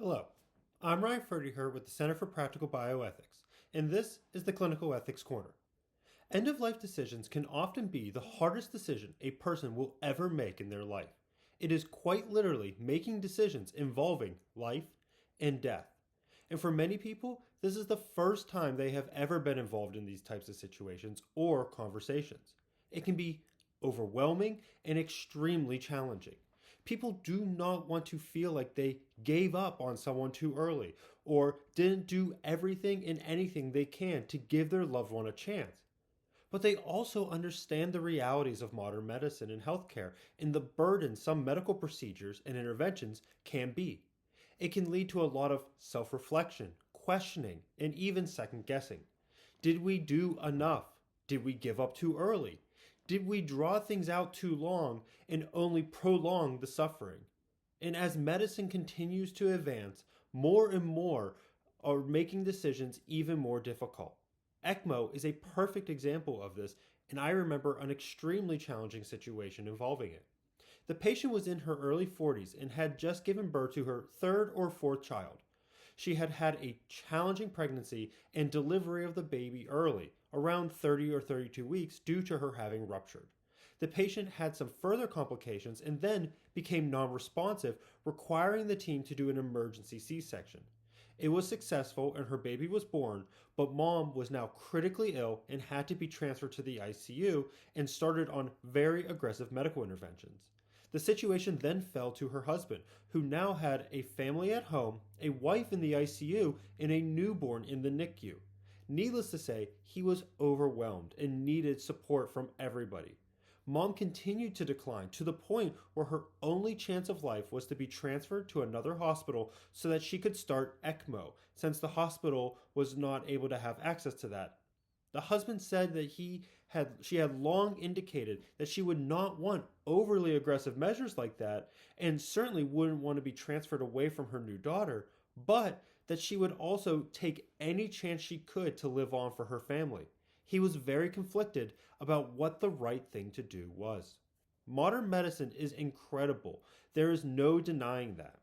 Hello, I'm Ryan Ferdyher with the Center for Practical Bioethics, and this is the Clinical Ethics Corner. End-of-life decisions can often be the hardest decision a person will ever make in their life. It is quite literally making decisions involving life and death. And for many people, this is the first time they have ever been involved in these types of situations or conversations. It can be overwhelming and extremely challenging. People do not want to feel like they gave up on someone too early or didn't do everything and anything they can to give their loved one a chance. But they also understand the realities of modern medicine and healthcare and the burden some medical procedures and interventions can be. It can lead to a lot of self reflection, questioning, and even second guessing. Did we do enough? Did we give up too early? Did we draw things out too long and only prolong the suffering? And as medicine continues to advance, more and more are making decisions even more difficult. ECMO is a perfect example of this, and I remember an extremely challenging situation involving it. The patient was in her early 40s and had just given birth to her third or fourth child. She had had a challenging pregnancy and delivery of the baby early, around 30 or 32 weeks, due to her having ruptured. The patient had some further complications and then became non-responsive, requiring the team to do an emergency C-section. It was successful and her baby was born, but mom was now critically ill and had to be transferred to the ICU and started on very aggressive medical interventions. The situation then fell to her husband, who now had a family at home, a wife in the ICU, and a newborn in the NICU. Needless to say, he was overwhelmed and needed support from everybody. Mom continued to decline to the point where her only chance of life was to be transferred to another hospital so that she could start ECMO, since the hospital was not able to have access to that. The husband said that she had long indicated that she would not want overly aggressive measures like that and certainly wouldn't want to be transferred away from her new daughter, but that she would also take any chance she could to live on for her family. He was very conflicted about what the right thing to do was. Modern medicine is incredible. There is no denying that.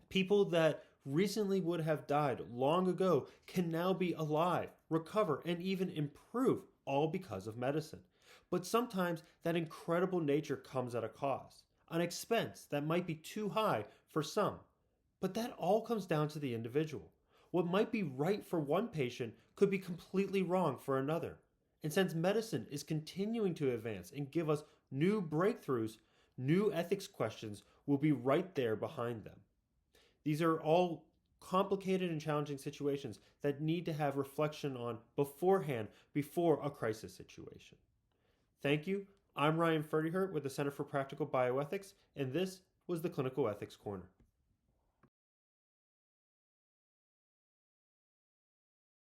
People that recently would have died long ago can now be alive, recover, and even improve, all because of medicine. But sometimes that incredible nature comes at a cost, an expense that might be too high for some. But that all comes down to the individual. What might be right for one patient could be completely wrong for another. And since medicine is continuing to advance and give us new breakthroughs, new ethics questions will be right there behind them. These are all complicated and challenging situations that need to have reflection on beforehand before a crisis situation. Thank you. I'm Ryan Ferdyher with the Center for Practical Bioethics, and this was the Clinical Ethics Corner.